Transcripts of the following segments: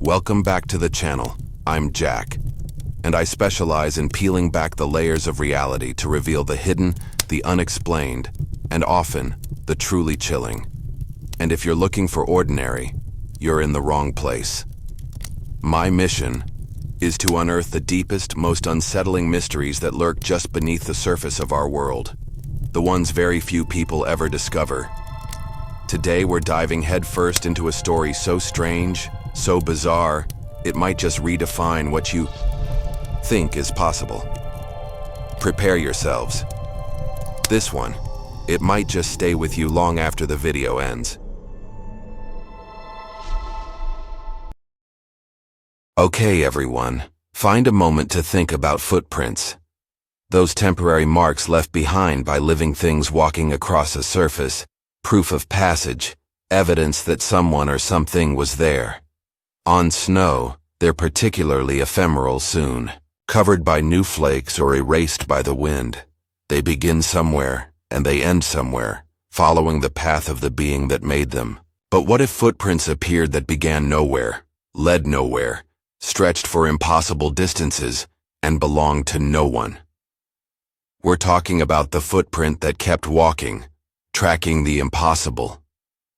Welcome back to the channel. I'm Jack, and I specialize in peeling back the layers of reality to reveal the hidden, the unexplained, and often the truly chilling. And if you're looking for ordinary, you're in the wrong place. My mission is to unearth the deepest, most unsettling mysteries that lurk just beneath the surface of our world, the ones very few people ever discover. Today we're diving headfirst into a story so strange, so bizarre, it might just redefine what you think is possible. Prepare yourselves. This one, it might just stay with you long after the video ends. Okay, everyone, find a moment to think about footprints. Those temporary marks left behind by living things walking across a surface, proof of passage, evidence that someone or something was there. On snow, they're particularly ephemeral soon, covered by new flakes or erased by the wind. They begin somewhere, and they end somewhere, following the path of the being that made them. But what if footprints appeared that began nowhere, led nowhere, stretched for impossible distances, and belonged to no one? We're talking about the footprint that kept walking, tracking the impossible,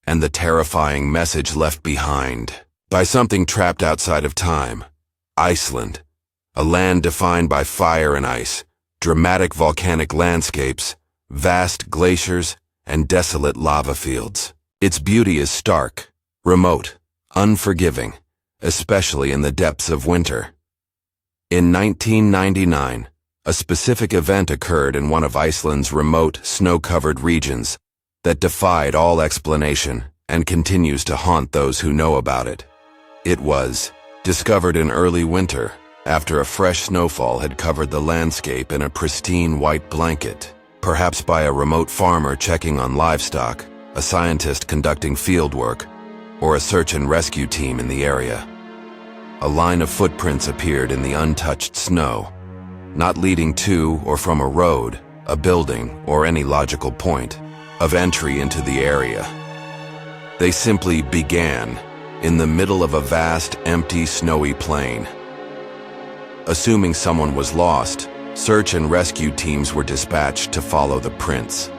and the terrifying message left behind by something trapped outside of time. Iceland, a land defined by fire and ice, dramatic volcanic landscapes, vast glaciers, and desolate lava fields. Its beauty is stark, remote, unforgiving, especially in the depths of winter. In 1999, a specific event occurred in one of Iceland's remote, snow-covered regions that defied all explanation and continues to haunt those who know about it. It was discovered in early winter after a fresh snowfall had covered the landscape in a pristine white blanket, perhaps by a remote farmer checking on livestock, a scientist conducting field work, or a search and rescue team in the area. A line of footprints appeared in the untouched snow, not leading to or from a road, a building, or any logical point of entry into the area. They simply began in the middle of a vast, empty, snowy plain. Assuming someone was lost, search and rescue teams were dispatched to follow the prints.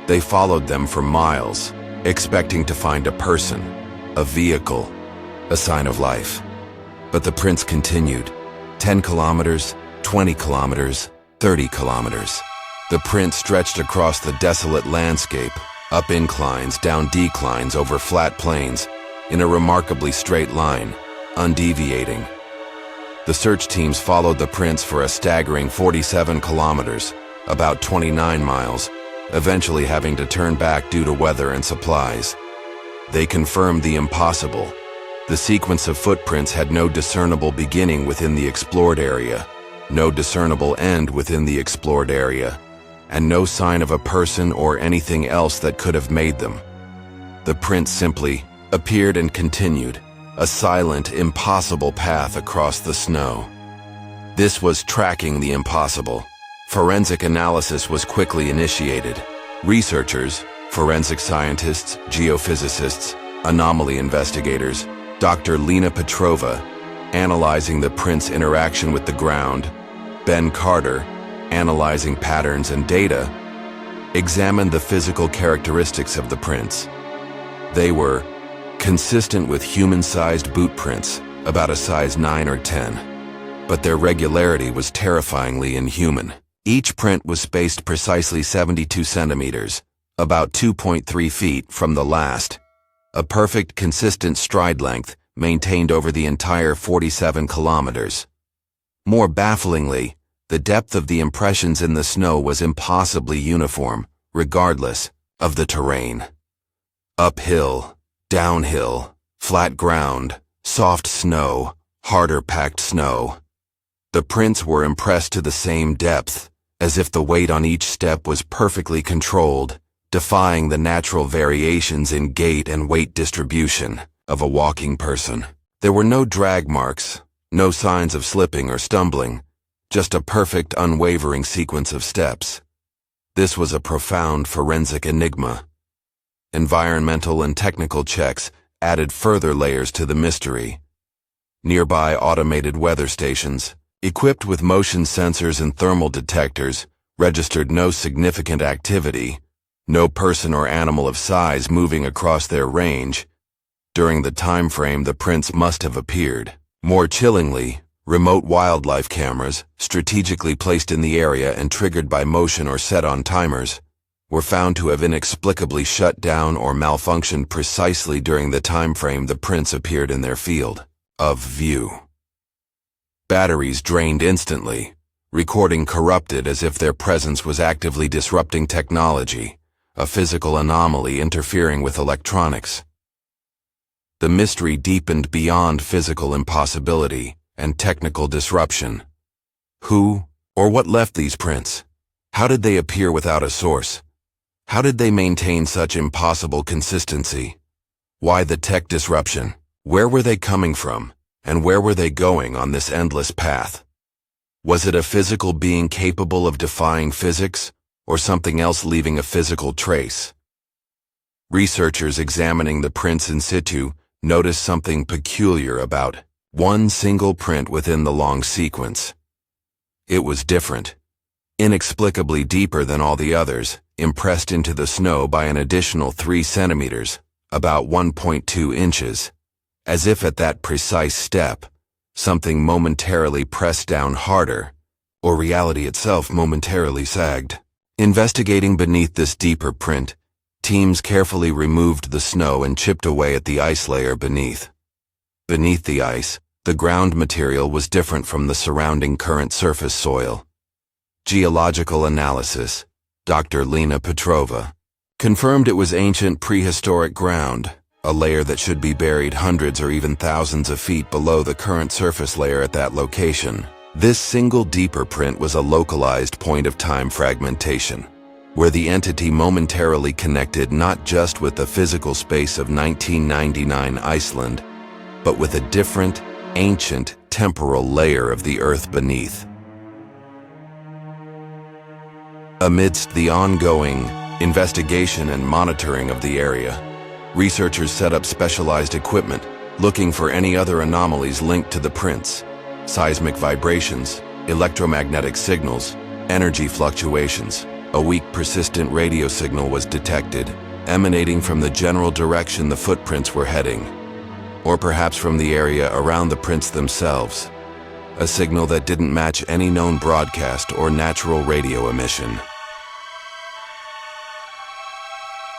They followed them for miles, expecting to find a person, a vehicle, a sign of life. But the prints continued. 10 kilometers, 20 kilometers, 30 kilometers. The print stretched across the desolate landscape, up inclines, down declines, over flat plains, in a remarkably straight line, undeviating. The search teams followed the prints for a staggering 47 kilometers, about 29 miles, eventually having to turn back due to weather and supplies. They confirmed the impossible. The sequence of footprints had no discernible beginning within the explored area, no discernible end within the explored area, and no sign of a person or anything else that could have made them. The prints simply appeared and continued, a silent, impossible path across the snow. This was tracking the impossible. Forensic analysis was quickly initiated. Researchers, forensic scientists, geophysicists, anomaly investigators, Dr. Lena Petrova, analyzing the print's interaction with the ground, Ben Carter, analyzing patterns and data, examined the physical characteristics of the prints. They were consistent with human-sized boot prints, about a size 9 or 10. But their regularity was terrifyingly inhuman. Each print was spaced precisely 72 centimeters, about 2.3 feet from the last, a perfect consistent stride length maintained over the entire 47 kilometers. More bafflingly, the depth of the impressions in the snow was impossibly uniform, regardless of the terrain. Uphill, downhill, flat ground, soft snow, harder packed snow. The prints were impressed to the same depth, as if the weight on each step was perfectly controlled, defying the natural variations in gait and weight distribution of a walking person. There were no drag marks, no signs of slipping or stumbling, just a perfect, unwavering sequence of steps. This was a profound forensic enigma. Environmental and technical checks added further layers to the mystery. Nearby automated weather stations, equipped with motion sensors and thermal detectors, registered no significant activity, no person or animal of size moving across their range. During the time frame the prints must have appeared. More chillingly, remote wildlife cameras, strategically placed in the area and triggered by motion or set on timers, were found to have inexplicably shut down or malfunctioned precisely during the time frame the prints appeared in their field of view. Batteries drained instantly, recording corrupted as if their presence was actively disrupting technology, a physical anomaly interfering with electronics. The mystery deepened beyond physical impossibility and technical disruption. Who or what left these prints? How did they appear without a source? How did they maintain such impossible consistency? Why the tech disruption? Where were they coming from, and where were they going on this endless path? Was it a physical being capable of defying physics, or something else leaving a physical trace? Researchers examining the prints in situ noticed something peculiar about one single print within the long sequence. It was different, inexplicably deeper than all the others, impressed into the snow by an additional 3 centimeters, about 1.2 inches. As if at that precise step, something momentarily pressed down harder, or reality itself momentarily sagged. Investigating beneath this deeper print, teams carefully removed the snow and chipped away at the ice layer beneath. Beneath the ice, the ground material was different from the surrounding current surface soil. Geological analysis, Dr. Lena Petrova, confirmed it was ancient prehistoric ground, a layer that should be buried hundreds or even thousands of feet below the current surface layer at that location. This single deeper print was a localized point of time fragmentation, where the entity momentarily connected not just with the physical space of 1999 Iceland, but with a different, ancient, temporal layer of the earth beneath. Amidst the ongoing investigation and monitoring of the area, researchers set up specialized equipment, looking for any other anomalies linked to the prints: seismic vibrations, electromagnetic signals, energy fluctuations. A weak persistent radio signal was detected, emanating from the general direction the footprints were heading, or perhaps from the area around the prints themselves. A signal that didn't match any known broadcast or natural radio emission.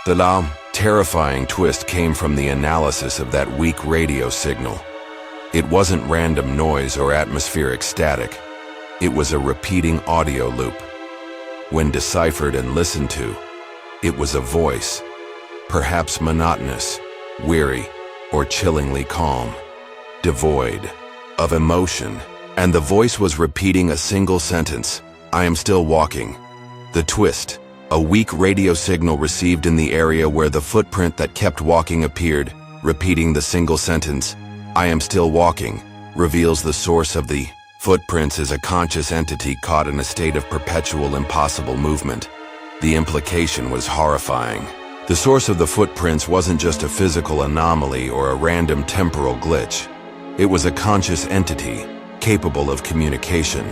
The terrifying twist came from the analysis of that weak radio signal. It wasn't random noise or atmospheric static. It was a repeating audio loop. When deciphered and listened to, it was a voice, perhaps monotonous, weary, or chillingly calm, devoid of emotion. And the voice was repeating a single sentence: "I am still walking." The twist: a weak radio signal received in the area where the footprint that kept walking appeared, repeating the single sentence, "I am still walking," reveals the source of the footprints as a conscious entity caught in a state of perpetual impossible movement. The implication was horrifying. The source of the footprints wasn't just a physical anomaly or a random temporal glitch. It was a conscious entity, capable of communication.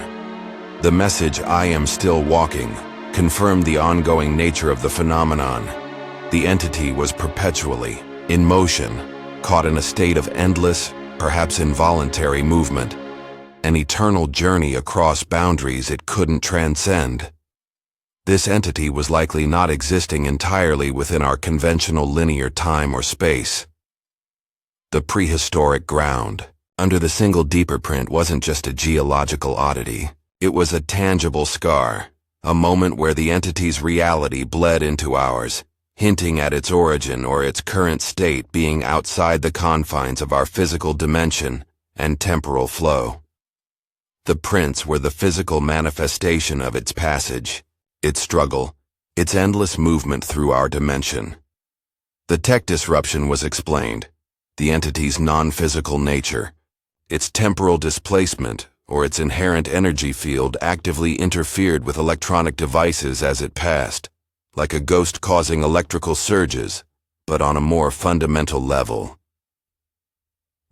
The message, "I am still walking," confirmed the ongoing nature of the phenomenon. The entity was perpetually in motion, caught in a state of endless, perhaps involuntary movement, an eternal journey across boundaries it couldn't transcend. This entity was likely not existing entirely within our conventional linear time or space. The prehistoric ground under the single deeper print wasn't just a geological oddity. It was a tangible scar, a moment where the entity's reality bled into ours, hinting at its origin or its current state being outside the confines of our physical dimension and temporal flow. The prints were the physical manifestation of its passage, its struggle, its endless movement through our dimension. The tech disruption was explained, the entity's non-physical nature, its temporal displacement, or its inherent energy field actively interfered with electronic devices as it passed, like a ghost causing electrical surges, but on a more fundamental level.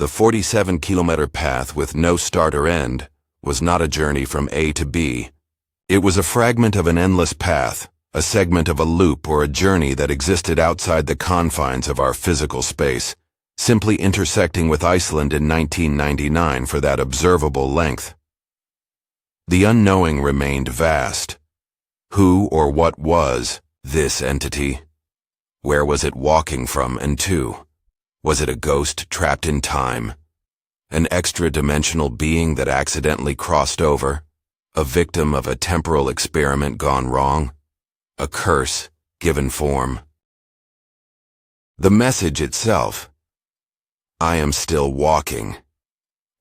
The 47-kilometer path with no start or end was not a journey from A to B. It was a fragment of an endless path, a segment of a loop or a journey that existed outside the confines of our physical space, simply intersecting with Iceland in 1999 for that observable length. The unknowing remained vast. Who or what was this entity? Where was it walking from and to? Was it a ghost trapped in time? An extra-dimensional being that accidentally crossed over? A victim of a temporal experiment gone wrong? A curse given form? The message itself, "I am still walking."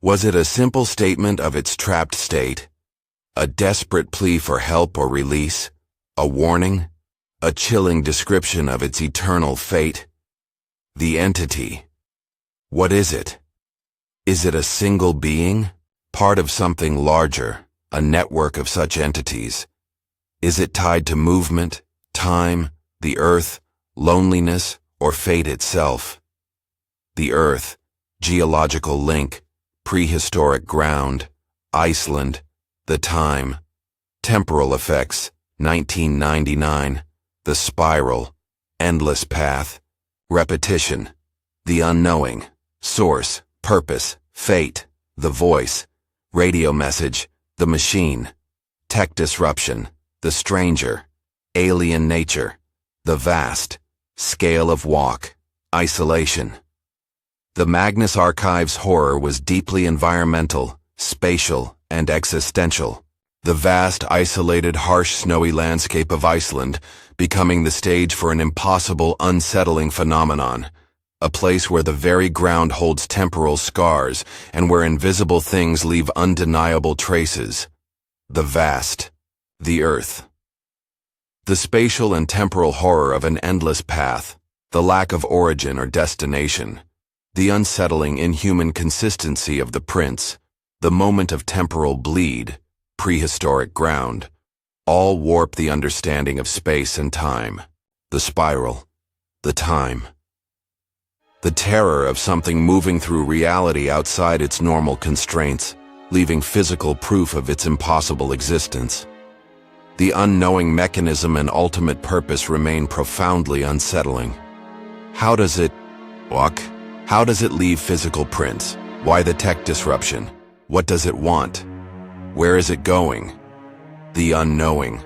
Was it a simple statement of its trapped state? A desperate plea for help or release? A warning? A chilling description of its eternal fate? The entity. What is it? Is it a single being? Part of something larger, a network of such entities? Is it tied to movement, time, the earth, loneliness, or fate itself? The earth, geological link, prehistoric ground, Iceland, the time, temporal effects, 1999, the spiral, endless path, repetition, the unknowing, source, purpose, fate, the voice, radio message, the machine, tech disruption, the stranger, alien nature, the vast, scale of walk, isolation. The Magnus Archives horror was deeply environmental, spatial, and existential. The vast, isolated, harsh, snowy landscape of Iceland becoming the stage for an impossible, unsettling phenomenon, a place where the very ground holds temporal scars and where invisible things leave undeniable traces. The vast, the earth. The spatial and temporal horror of an endless path, the lack of origin or destination, the unsettling, inhuman consistency of the prints, the moment of temporal bleed, prehistoric ground, all warp the understanding of space and time, the spiral, the time. The terror of something moving through reality outside its normal constraints, leaving physical proof of its impossible existence. The unknowing mechanism and ultimate purpose remain profoundly unsettling. How does it walk? How does it leave physical prints? Why the tech disruption? What does it want? Where is it going? The unknowing.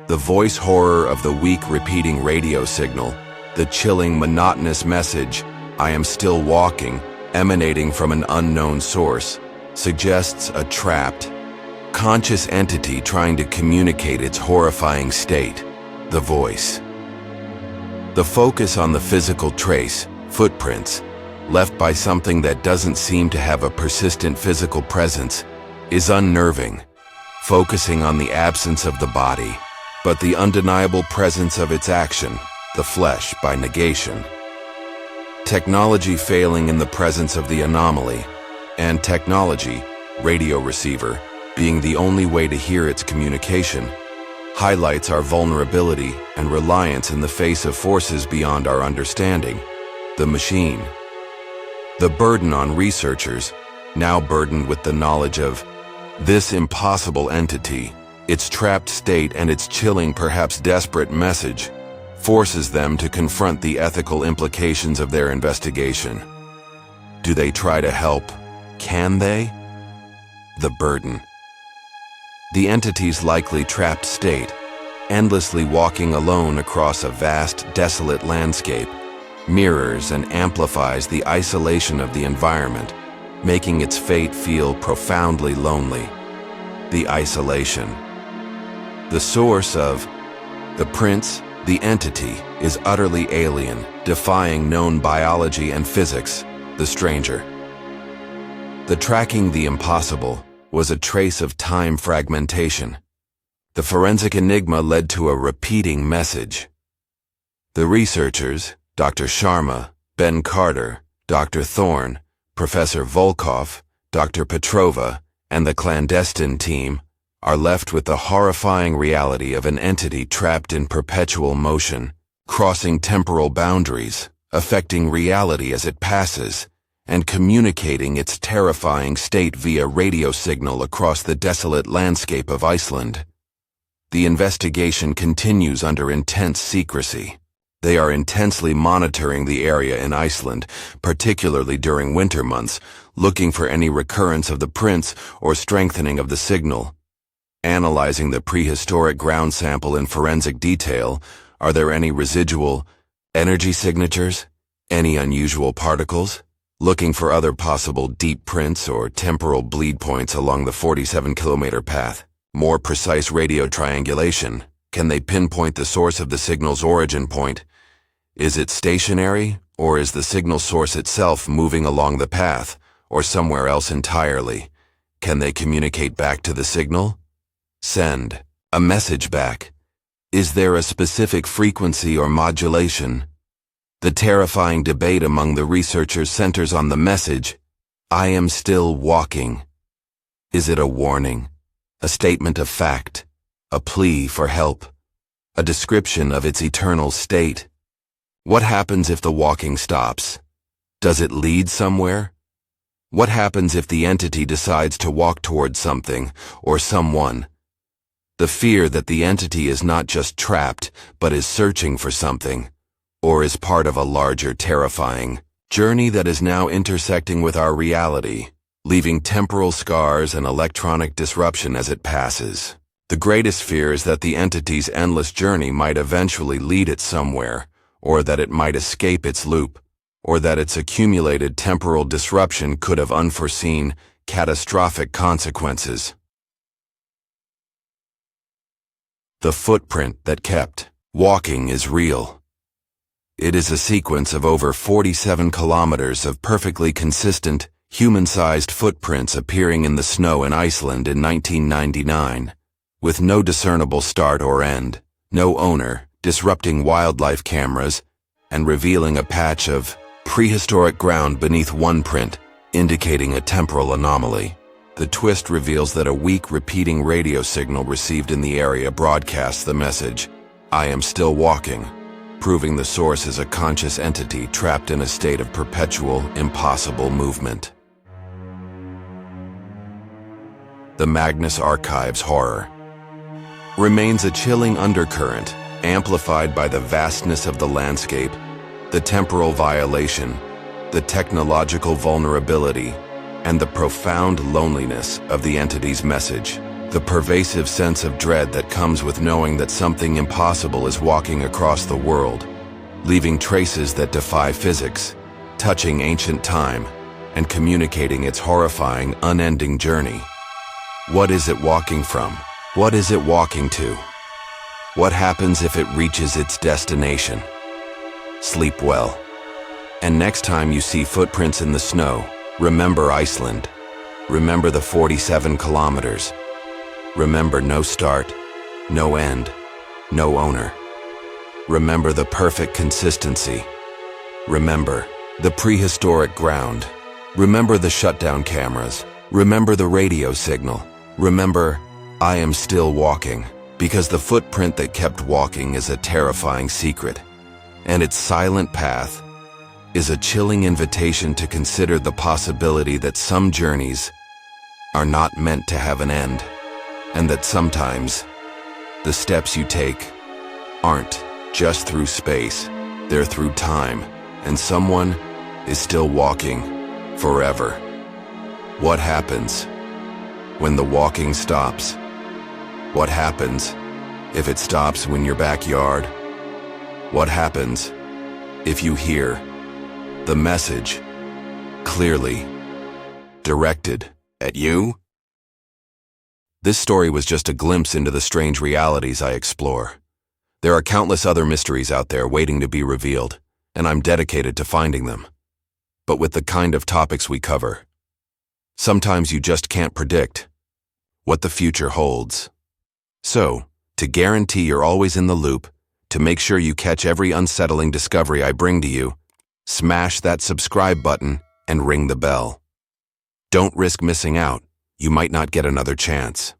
The voice horror of the weak repeating radio signal, the chilling monotonous message, "I am still walking," emanating from an unknown source, suggests a trapped, conscious entity trying to communicate its horrifying state, the voice. The focus on the physical trace, footprints, left by something that doesn't seem to have a persistent physical presence, is unnerving, focusing on the absence of the body, but the undeniable presence of its action, the flesh by negation. Technology failing in the presence of the anomaly, and technology, radio receiver, being the only way to hear its communication, highlights our vulnerability and reliance in the face of forces beyond our understanding, the machine. The burden on researchers, now burdened with the knowledge of this impossible entity, its trapped state and its chilling, perhaps desperate message, forces them to confront the ethical implications of their investigation. Do they try to help? Can they? The burden. The entity's likely trapped state, endlessly walking alone across a vast, desolate landscape, mirrors and amplifies the isolation of the environment, making its fate feel profoundly lonely. The isolation. The source of the prince, the entity, is utterly alien, defying known biology and physics, the stranger. The tracking the impossible was a trace of time fragmentation. The forensic enigma led to a repeating message. The researchers, Dr. Sharma, Ben Carter, Dr. Thorne, Professor Volkov, Dr. Petrova, and the clandestine team, are left with the horrifying reality of an entity trapped in perpetual motion, crossing temporal boundaries, affecting reality as it passes, and communicating its terrifying state via radio signal across the desolate landscape of Iceland. The investigation continues under intense secrecy. They are intensely monitoring the area in Iceland, particularly during winter months, looking for any recurrence of the prints or strengthening of the signal. Analyzing the prehistoric ground sample in forensic detail, are there any residual energy signatures? Any unusual particles? Looking for other possible deep prints or temporal bleed points along the 47-kilometer path. More precise radio triangulation. Can they pinpoint the source of the signal's origin point? Is it stationary, or is the signal source itself moving along the path, or somewhere else entirely? Can they communicate back to the signal? Send a message back. Is there a specific frequency or modulation? The terrifying debate among the researchers centers on the message, "I am still walking." Is it a warning, a statement of fact, a plea for help, a description of its eternal state? What happens if the walking stops? Does it lead somewhere? What happens if the entity decides to walk towards something or someone? The fear that the entity is not just trapped, but is searching for something, or is part of a larger terrifying journey that is now intersecting with our reality, leaving temporal scars and electronic disruption as it passes. The greatest fear is that the entity's endless journey might eventually lead it somewhere, or that it might escape its loop, or that its accumulated temporal disruption could have unforeseen, catastrophic consequences. The footprint that kept walking is real. It is a sequence of over 47 kilometers of perfectly consistent, human-sized footprints appearing in the snow in Iceland in 1999, with no discernible start or end, no owner, disrupting wildlife cameras, and revealing a patch of prehistoric ground beneath one print, indicating a temporal anomaly. The twist reveals that a weak repeating radio signal received in the area broadcasts the message, "I am still walking," proving the source is a conscious entity trapped in a state of perpetual, impossible movement. The Magnus Archives horror remains a chilling undercurrent, amplified by the vastness of the landscape, the temporal violation, the technological vulnerability, and the profound loneliness of the entity's message. The pervasive sense of dread that comes with knowing that something impossible is walking across the world, leaving traces that defy physics, touching ancient time, and communicating its horrifying, unending journey. What is it walking from? What is it walking to? What happens if it reaches its destination? Sleep well. And next time you see footprints in the snow, remember Iceland. Remember the 47 kilometers. Remember no start, no end, no owner. Remember the perfect consistency. Remember the prehistoric ground. Remember the shutdown cameras. Remember the radio signal. Remember, I am still walking, because the footprint that kept walking is a terrifying secret, and its silent path is a chilling invitation to consider the possibility that some journeys are not meant to have an end, and that sometimes the steps you take aren't just through space, they're through time, and someone is still walking forever. What happens when the walking stops? What happens if it stops when your backyard? What happens if you hear the message clearly directed at you? This story was just a glimpse into the strange realities I explore. There are countless other mysteries out there waiting to be revealed, and I'm dedicated to finding them. But with the kind of topics we cover, sometimes you just can't predict what the future holds. So, to guarantee you're always in the loop, to make sure you catch every unsettling discovery I bring to you, smash that subscribe button and ring the bell. Don't risk missing out. You might not get another chance.